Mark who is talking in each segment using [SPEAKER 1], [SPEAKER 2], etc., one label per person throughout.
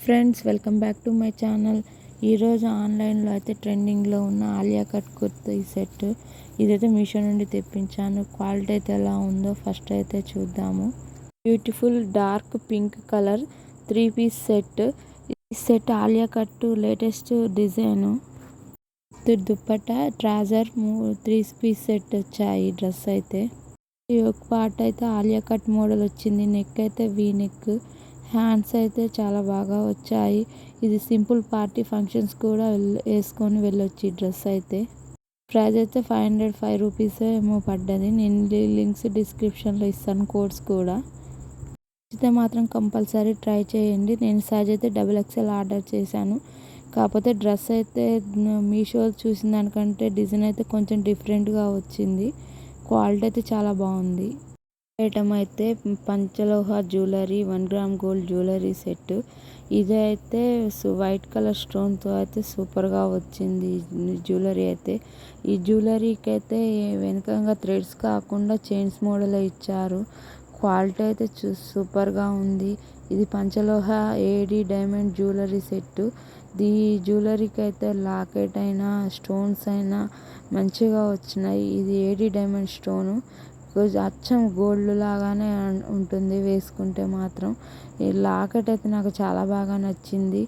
[SPEAKER 1] Friends, welcome back to my channel. ఈరోజు ఆన్లైన్లో అయితే ట్రెండింగ్లో ఉన్న ఆలియా కట్ కుర్తీ సెట్ ఇదైతే మీషో నుండి తెప్పించాను. క్వాలిటీ అయితే ఎలా ఉందో ఫస్ట్ అయితే చూద్దాము. Beautiful dark pink colour three piece set. ఈ set Alia cut latest design. Dupatta trouser three piece set వచ్చాయి. డ్రెస్ అయితే ఈ ఒక పార్ట్ అయితే ఆలియా కట్ మోడల్ వచ్చింది. నెక్ అయితే వీ నెక్. హ్యాండ్స్ అయితే చాలా బాగా వచ్చాయి. ఇది సింపుల్ పార్టీ ఫంక్షన్స్ కూడా వేసుకొని వెళ్ళొచ్చు. ఈ డ్రెస్ అయితే ప్రైస్ అయితే 505 రూపీస్ ఏమో పడ్డది. నేను లింక్స్ డిస్క్రిప్షన్లో ఇస్తాను, కోడ్స్ కూడా. అయితే మాత్రం కంపల్సరీ ట్రై చేయండి. నేను సైజ్ అయితే XXL ఆర్డర్ చేశాను. కాకపోతే డ్రెస్ అయితే మీషో చూసిన దానికంటే డిజైన్ అయితే కొంచెం డిఫరెంట్గా వచ్చింది. క్వాలిటీ అయితే చాలా బాగుంది. ఐటమ్ అయితే పంచలోహ jewellery 1 gram gold jewellery set. ఇదైతే వైట్ కలర్ స్టోన్తో అయితే సూపర్గా వచ్చింది జ్యువెలరీ అయితే. ఈ జ్యువెలరీకి అయితే వెనకంగా థ్రెడ్స్ కాకుండా చైన్స్ మోడల్ ఇచ్చారు. క్వాలిటీ అయితే సూపర్గా ఉంది. ఇది పంచలోహ ఏడి డైమండ్ జ్యువెలరీ సెట్. ఈ జ్యువెలరీకి అయితే లాకెట్ అయినా స్టోన్స్ అయినా మంచిగా వచ్చినాయి. ఇది ఏడి డైమండ్ స్టోను. అచ్చం గోల్డ్ లాగానే ఉంటుంది వేసుకుంటే మాత్రం. ఈ లాకెట్ అయితే నాకు చాలా బాగా నచ్చింది.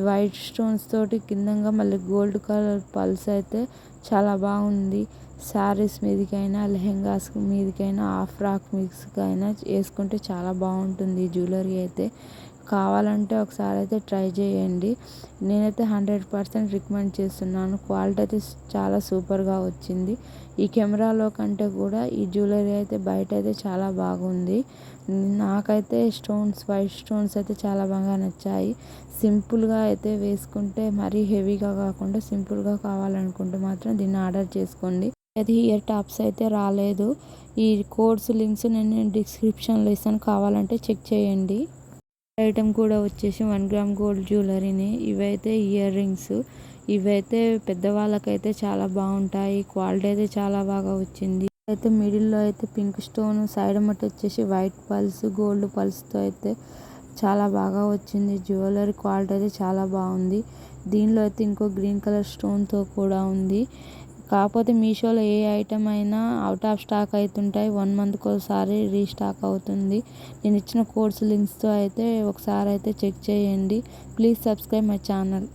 [SPEAKER 1] వైట్ స్టోన్స్ తోటి కిందంగా మళ్ళీ గోల్డ్ కలర్ పల్స్ అయితే చాలా బాగుంది. శారీస్ మీదకైనా లెహెంగాస్ మీదకైనా హాఫ్ ఫ్రాక్ మిక్స్కైనా వేసుకుంటే చాలా బాగుంటుంది ఈ జ్యువెలరీ అయితే. కావాలంటే ఒకసారి అయితే ట్రై చేయండి. నేనైతే 100% రికమెండ్ చేస్తున్నాను. క్వాలిటీ అయితే చాలా సూపర్గా వచ్చింది. ఈ కెమెరాలో కంటే కూడా ఈ జ్యువెలరీ అయితే బయట అయితే చాలా బాగుంది. నాకైతే వైట్ స్టోన్స్ అయితే చాలా బాగా నచ్చాయి. సింపుల్గా అయితే వేసుకుంటే మరీ హెవీగా కాకుండా సింపుల్గా కావాలనుకుంటే మాత్రం దీన్ని ఆర్డర్ చేసుకోండి. అది ఇయర్ టాప్స్ అయితే రాలేదు. ఈ కోడ్స్ లింక్స్ నేను డిస్క్రిప్షన్లో ఇస్తాను, కావాలంటే చెక్ చేయండి. ఐటమ్ కూడా వచ్చేసి 1 గ్రామ్ గోల్డ్ జ్యువెలరీని. ఇవైతే ఇయర్ రింగ్స్. ఇవైతే పెద్దవాళ్ళకైతే చాలా బాగుంటాయి. క్వాలిటీ అయితే చాలా బాగా వచ్చింది. అయితే మిడిల్లో అయితే పింక్ స్టోన్, సైడ్ మట్టి వచ్చేసి వైట్ పల్స్ గోల్డ్ పల్స్తో అయితే చాలా బాగా వచ్చింది. జ్యువెలరీ క్వాలిటీ అయితే చాలా బాగుంది. దీనిలో అయితే ఇంకో గ్రీన్ కలర్ స్టోన్తో కూడా ఉంది. కాకపోతే మీషోలో ఏ ఐటమ్ అయినా అవుట్ ఆఫ్ స్టాక్ అవుతుంటాయి. 1 మంత్కి ఒకసారి రీస్టాక్ అవుతుంది. నేను ఇచ్చిన కోడ్స్ లింక్స్తో అయితే ఒకసారి అయితే చెక్ చేయండి. Please subscribe my channel.